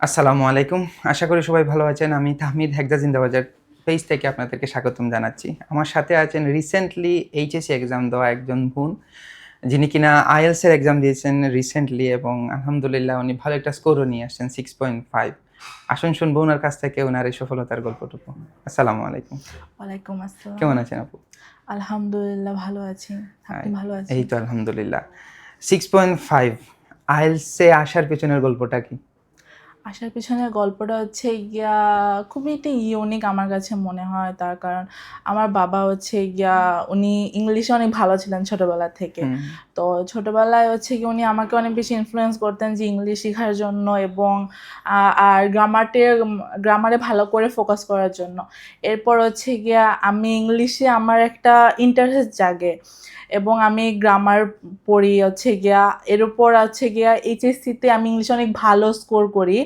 আসসালামু আলাইকুম। আশা করি সবাই ভালো আছেন। আমি তাহমিদ হেক্সা জিন্দাবাজার পেজ থেকে আপনাদেরকে স্বাগতম জানাচ্ছি। আমার সাথে আছেন রিসেন্টলি এইচএসসি এক্সাম দেওয়া একজন বোন, যিনি কিনা IELTS এর এক্সাম দিয়েছেন রিসেন্টলি এবং আলহামদুলিল্লাহ উনি ভালো একটা স্কোরও নিয়ে আসছেন 6.5। আসুন শুনবো উনার কাছ থেকে উনার এই সফলতার গল্পটুকু। আসসালামু আলাইকুম। ওয়ালাইকুম আসসালাম। কেমন আছেন আপু? আলহামদুলিল্লাহ ভালো আছি। আপনি ভালো এই আছেন? তো আলহামদুলিল্লাহ। 6.5 IELTS এ আসার পেছনের গল্পটা কি? আসার পেছনের গল্পটা হচ্ছে গিয়া খুবই একটা ইউনিক আমার কাছে মনে হয়। তার কারণ আমার বাবা হচ্ছে গিয়া উনি ইংলিশে অনেক ভালো ছিলেন ছোটবেলা থেকে। হুম, তো ছোটবেলায় হচ্ছে গিয়ে উনি আমাকে অনেক বেশি ইনফ্লুয়েন্স করতেন যে ইংলিশ শেখার জন্য এবং আর গ্রামারে ভালো করে ফোকাস করার জন্য। এরপর হচ্ছে গিয়া আমি ইংলিশে আমার একটা ইন্টারেস্ট জাগে এবং আমি গ্রামার পড়ি হচ্ছে গিয়া। এর উপর হচ্ছে গিয়া এইচএসসিতে আমি ইংলিশে অনেক ভালো স্কোর করি,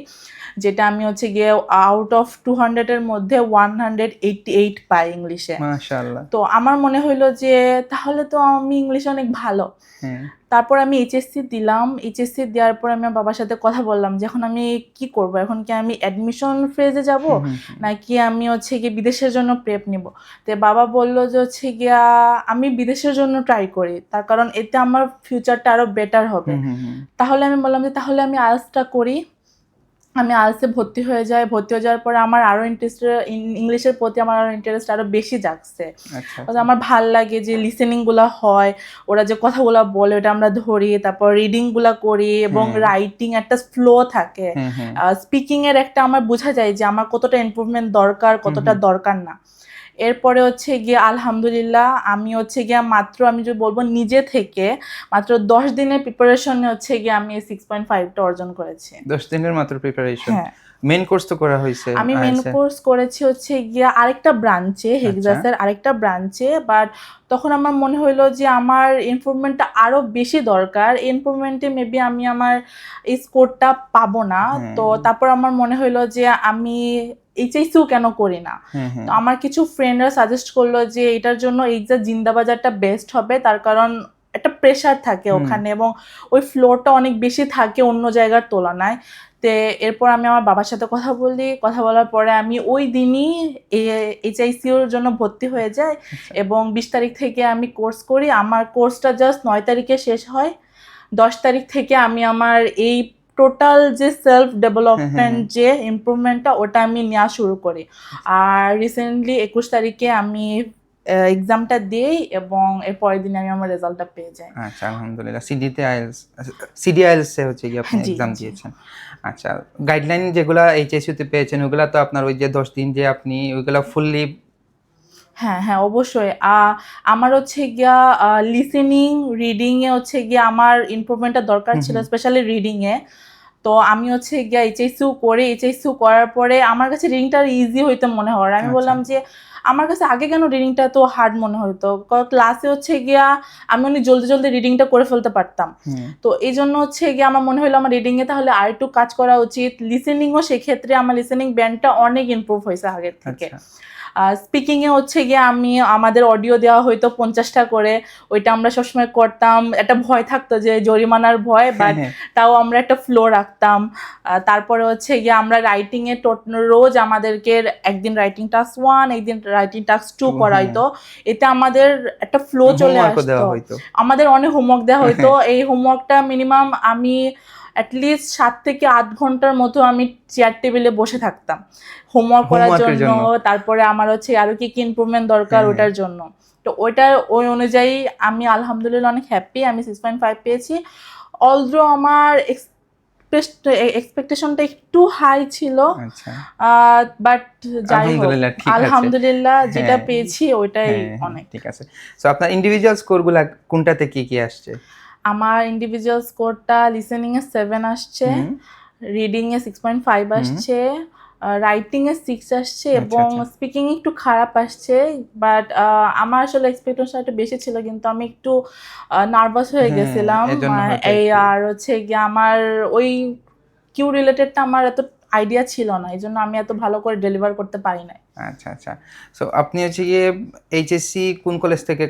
যেটা আমি হচ্ছে গিয়ে আউট অফ 200 এর মধ্যে 188 পাই ইংলিশে। মাশাআল্লাহ। তো আমার মনে হইলো যে তাহলে তো আমি ইংলিশে অনেক ভালো। হ্যাঁ। তারপর আমি এইচএসসি দিলাম। এইচএসসি দেওয়ার পর আমি আমার বাবার সাথে কথা বললাম যে এখন আমি কি করব? এখন কি আমি অ্যাডমিশন ফেজে যাব? হুম, হুম, হুম। নাকি আমি হচ্ছে গিয়ে বিদেশের জন্য প্রেপ নিব? তো বাবা বলল যে হচ্ছে গিয়া আমি বিদেশের জন্য ট্রাই করি। তার কারণ এতে আমার ফিউচারটা আরো বেটার হবে। হুম, হুম, হুম। তাহলে আমি বললাম যে তাহলে আমি আইএলটিএসটা করি। আমি আইএলটিএসে ভর্তি হয়ে যাই। ভর্তি হয়ে যাওয়ার পরে আমার আরো ইংলিশের প্রতি আমার আরো ইন্টারেস্ট আরো বেশি জাগছে। আচ্ছা, আচ্ছা, আচ্ছা। আমার ভাল লাগে যে লিসেনিং গুলা হয়, ওরা যে কথাগুলা বলে ওটা আমরা ধরি, তারপর রিডিং গুলা করি এবং হ্যাঁ, রাইটিং একটা ফ্লো থাকে। হ্যাঁ, হ্যাঁ। স্পিকিং এর একটা আমার বোঝা যায় যে আমার কতটা ইমপ্রুভমেন্ট দরকার, হুম, কতটা হুম। দরকার না। এরপরে হচ্ছে গিয়ে আলহামদুলিল্লাহ আমি হচ্ছে গিয়ে মাত্র আমি যদি বলবো নিজে থেকে মাত্র 10 দিনের প্রিপারেশনে হচ্ছে গিয়ে আমি এই 6.5টা অর্জন করেছি। ১০ দিনের মাত্র প্রিপারেশন। হ্যাঁ, মেইন কোর্স তো করা হইছে আমি মেন IELTS এ। কোর্স করেছি হচ্ছে গিয়া আরেকটা ব্রাঞ্চে, আচ্ছা। হেক্সাসের আরেকটা ব্রাঞ্চে। বাট তখন আমার মনে হইলো যে আমার ইমপ্রুভমেন্টটা আরো বেশি দরকার। ইমপ্রুভমেন্টে মেবি আমি আমার এই স্কোরটা পাবো না। তো হ্যাঁ, তারপর আমার মনে হইলো যে আমি এইচএসসিও কেন করি না। হ্যাঁ, তো হ্যাঁ। আমার কিছু ফ্রেন্ডরা সাজেস্ট করলো যে এটার জন্য এইচএস জিন্দাবাজারটা বেস্ট হবে, তার কারণ একটা প্রেশার থাকে হুম। ওখানে এবং ওই ফ্লোরটা অনেক বেশি থাকে অন্য জায়গার তুলনায়। তে এরপর আমি আমার বাবার সাথে কথা বলি। কথা বলার পরে আমি ওই দিনই এইচআইসিওর জন্য ভর্তি হয়ে যাই আচ্ছা। এবং 20 তারিখ থেকে আমি কোর্স করি। আমার কোর্সটা জাস্ট 9 তারিখে শেষ হয়। 10 তারিখ থেকে আমি আমার এই টোটাল যে সেলফ হ্যাঁ, হ্যাঁ, ডেভেলপমেন্ট হ্যাঁ। যে ইমপ্রুভমেন্টটা ওটা আমি নেওয়া শুরু করি। আচ্ছা। আর রিসেন্টলি 21 তারিখে আমি এক্সামটা দেই এবং এর পরের দিনে আমি আমার রেজাল্টটা পেয়ে যাই। আচ্ছা আলহামদুলিল্লাহ। সিডিতে IELTS সিডি IELTS এ হচ্ছে গিয়ে আপনি জি, এক্সাম জি। দিয়েছেন। আচ্ছা, গাইডলাইন যেগুলা HSU তে পেয়েছেন ওগুলা তো আপনার ওই যে ১০ দিন যে আপনি ওইগুলা ফুললি হ্যাঁ, হ্যাঁ, অবশ্যই। আমার হচ্ছে গিয়া লিসেনিং, রিডিং এ হচ্ছে গিয়া আমার ইমপ্রুভমেন্টটা দরকার হুম, ছিল, হুম। Specially reading a. তো আমি হচ্ছে গিয়া এইচএসসিও করি। এইচএসসিও করার পরে আমার কাছে রিডিংটা ইজি হইতো মনে হয়। আমি আচ্ছা। বললাম যে আমার কাছে আগে কেন রিডিংটা এত হার্ড মনে হইতো? ক্লাসে হচ্ছে গিয়া আমি অনেক জলদি, জলদি রিডিংটা করে ফেলতে পারতাম। হুম। তো এইজন্য হচ্ছে গিয়ে আমার মনে হইলো আমার রিডিং এ তাহলে আরেকটু কাজ করা উচিত। লিসেনিংও সেক্ষেত্রে আমার লিসেনিং ব্যান্ডটা অনেক ইমপ্রুভ হইছে আগের থেকে। আচ্ছা। স্পিকিং এ হচ্ছে গিয়ে আমি আমাদের অডিও দেওয়া হইতো 50 টা করে। ওইটা আমরা সবসময় করতাম। একটা ভয় থাকতো যে জরিমানার ভয়, হ্যাঁ, বাট হ্যাঁ। তাও আমরা একটা ফ্লো রাখতাম। তারপরে হচ্ছে গিয়ে আমরা রাইটিং এ রোজ আমাদেরকে একদিন রাইটিং টাস্ক 1, একদিন রাইটিং টাস্ক 2 টু হ্যাঁ। করাইতো। এতে আমাদের একটা ফ্লো চলে হোমওয়ার্কও দেওয়া আসতো। হইতো। আমাদের অনেক হোমওয়ার্ক দেওয়া হ্যাঁ, হইতো। হ্যাঁ। এই হোমওয়ার্কটা মিনিমাম আমি এটলিস্ট 7 থেকে 8 ঘন্টার মতো আমি চেয়ার টেবিলে বসে থাকতাম হোমওয়ার্ক করার হোমওয়ার্কের জন্য। জন্য। তারপরে আমার হচ্ছে আরো কি কি ইমপ্রুভমেন্ট দরকার হ্যাঁ, হ্যাঁ। ওটার জন্য। তো ওই অনুযায়ী আমি আলহামদুলিল্লাহ অনেক হ্যাপি। আমি 6.5 পেয়েছি। অলদো আমার এক্সপেকটেশনটা একটু হাই ছিল। আচ্ছা। বাট যাই হোক, আলহামদুলিল্লাহ ঠিক আছে। আলহামদুলিল্লাহ যেটা হ্যাঁ, পেয়েছি ওইটাই হ্যাঁ, হ্যাঁ, অনেক। ঠিক আছে। সো আপনার ইন্ডিভিজুয়াল স্কোরগুলা কোনটাতে কি, কি আসছে? আমার ইন্ডিভিজুয়াল স্কোরটা লিসেনিং এ 7 আসছে, হুম, রিডিং এ 6.5 হুম। আসছে, রাইটিং এ 6 আসছে আচ্ছা, এবং আচ্ছা। স্পিকিং একটু খারাপ আসছে। বাট আমার আসলে এক্সপেকটেশন একটু বেশি ছিল, কিন্তু আমি একটু নার্ভাস হয়ে হ্যাঁ, গেছিলাম। এজন্য হয়তো এই একটু আর হচ্ছে গিয়ে আমার ওই কিউ রিলেটেডটা আমার এত আইডিয়া ছিল না। এজন্য আমি এত ভালো করে ডেলিভার করতে পারি নাই। আচ্ছা, আচ্ছা। সো আপনি হচ্ছে গিয়ে এইচএসসি কোন কলেজ থেকে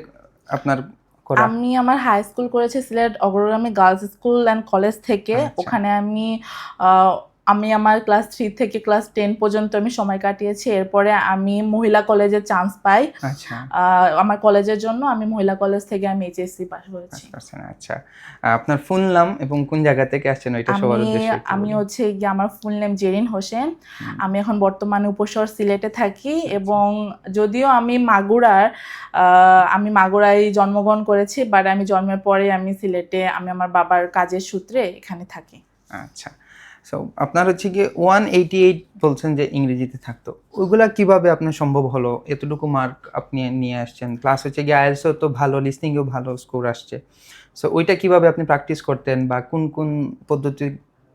আপনার করা? আমি আমার হাই স্কুল করেছি সিলেট অগ্রগামী গার্লস স্কুল অ্যান্ড কলেজ থেকে। আচ্ছা। ওখানে আমি আহ, আমি আমার ক্লাস 3 থেকে ক্লাস 10 পর্যন্ত আমি সময় কাটিয়েছি। এরপরে আমি মহিলা কলেজে চান্স পাই। আচ্ছা, আমার কলেজের জন্য আমি মহিলা কলেজ থেকে আমি এইচএসসি পাস করেছি। আচ্ছা। আপনার ফুল নাম এবং কোন জায়গা থেকে আসছেন ওইটা সবার উদ্দেশ্যে একটু আমি বলুন। হচ্ছে গিয়ে আমার ফুল নেম জেরিন হোসেন। আমি এখন বর্তমানে উপশহর সিলেটে থাকি এবং যদিও আমি মাগুরায় জন্মগ্রহণ করেছি, বাট আমি জন্মের পরে আমি সিলেটে আমি আমার বাবার কাজের সূত্রে এখানে থাকি। আচ্ছা, সো আপনার হচ্ছে গিয়ে 188 বলছেন যে ইংরেজিতে থাকতো, ওইগুলা কিভাবে আপনার সম্ভব হলো? এতটুকু মার্ক আপনি নিয়ে আসছেন, প্লাস হচ্ছে গিয়ে আইএলটিএসও তো ভালো, লিসনিংয়েও ভালো স্কোর আসছে। সো ওইটা কিভাবে আপনি প্র্যাকটিস করতেন বা কোন পদ্ধতি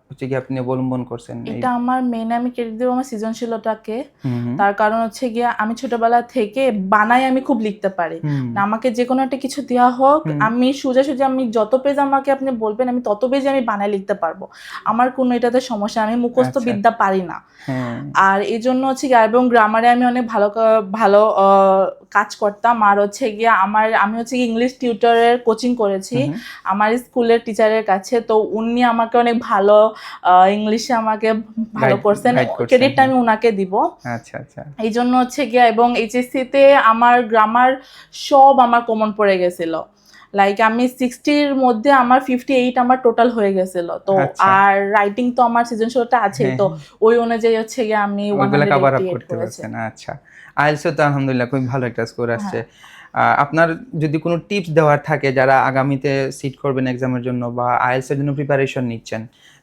হচ্ছে গিয়ে আপনি অবলম্বন করছেন? এটা আমার মেইন, আমি ক্রেডিট দেবো আমার সৃজনশীলতাকে। হুম, তার কারণ হচ্ছে গিয়ে আমি ছোটবেলা থেকে বানাই আমি খুব লিখতে পারি। আমাকে যে কোনো একটা কিছু দেওয়া হোক, আমি সোজাসুজি আমি যত পেজ আমাকে আপনি বলবেন আমি তত পেজে আমি বানাই লিখতে পারবো। আমার কোনো এটাতে সমস্যা, আমি মুখস্থ বিদ্যা পারি না। আর এই জন্য হচ্ছে গিয়ে এবং গ্রামারে আমি অনেক ভালো কাজ করতাম। আর হচ্ছে গিয়ে আমি হচ্ছে ইংলিশ টিউটরের কোচিং করেছি আমার স্কুলের টিচারের কাছে। তো উনি আমাকে অনেক ভালো ইংলিশে আমাকে ভালো করছেন, ক্রেডিটটা আমি উনাকে দিব। আচ্ছা। এই জন্য হচ্ছে গিয়া এবং এইচএসসি তে আমার গ্রামার সব আমার কমন পড়ে গেছিল। লাইক আমি 60-র মধ্যে আমার 58 আমার টোটাল হয়ে গেছিল। তো আর রাইটিং তো আমার সৃজনশীলতা আছেই, তো ওই অনুযায়ী হচ্ছে গিয়ে আমি 188 করেছি। আচ্ছা, আইএলটিএস তো আলহামদুলিল্লাহ খুব ভালো একটা স্কোর আসছে। আপনার যদি কোনো টিপস দেওয়ার থাকে যারা আগামীতে সিট করবেন এক্সামের জন্য বা আইএলটিএস এর জন্য প্রিপারেশন নিচ্ছেন,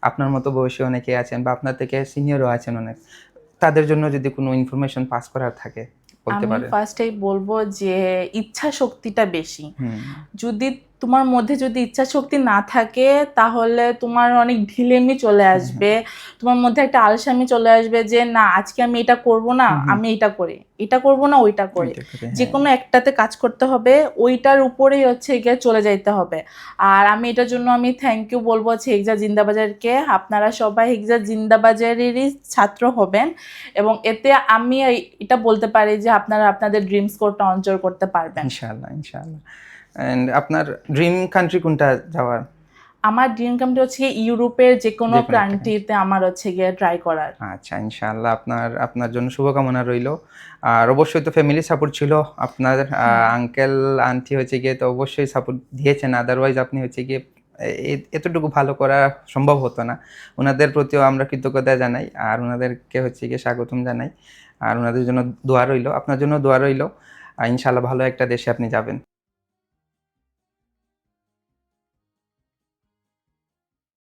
আপনার মতো বয়সী অনেকে আছেন বা আপনার থেকে সিনিয়রও আছেন অনেক, তাদের জন্য যদি কোনো ইনফরমেশন পাস করার থাকে বলতে পারেন। আমি ফার্স্টেই বলবো যে ইচ্ছা শক্তিটা বেশি। যদি তোমার মধ্যে যদি ইচ্ছা শক্তি না থাকে তাহলে তোমার অনেক ঢিলেমি চলে আসবে, তোমার মধ্যে একটা আলসামি চলে আসবে যে না আজকে আমি এটা করব না, আমি এটা করি, এটা করব না ওইটা করি। যে কোনো একটাতে কাজ করতে হবে, ওইটার উপরেই হচ্ছে গিয়ে চলে যাইতে হবে। আর আমি এটার জন্য আমি থ্যাংক ইউ বলবো হচ্ছে হেক্সা জিন্দাবাজারকে। আপনারা সবাই হেক্সা জিন্দাবাজারেরই ছাত্র হবেন এবং এতে আমি এটা বলতে পারি যে আপনারা আপনাদের ড্রিম স্কোরটা অঞ্চল করতে পারবেন ইনশাআল্লাহ। এন্ড আপনার ড্রিম কান্ট্রি কোনটা যাওয়ার? আমার ড্রিম কান্ট্রি হচ্ছে ইউরোপের যে কোনো কান্ট্রিতে আমার হচ্ছে গিয়ে ট্রাই করার। আচ্ছা, ইনশাআল্লাহ আপনার জন্য শুভকামনা রইল। আর অবশ্যই তো ফ্যামিলি সাপোর্ট ছিল আপনার, আঙ্কেল আন্টি হচ্ছে গিয়ে তো অবশ্যই সাপোর্ট দিয়েছেন, আদারওয়াইজ আপনি হচ্ছে গিয়ে এতটুকু ভালো করা সম্ভব হতো না। ওনাদের প্রতিও আমরা কৃতজ্ঞতা জানাই আর ওনাদেরকে হচ্ছে গিয়ে স্বাগতম জানাই। আর ওনাদের জন্য দোয়া রইল, আপনার জন্য দোয়া রইল। ইনশাআল্লাহ ভালো একটা দেশে আপনি যাবেন।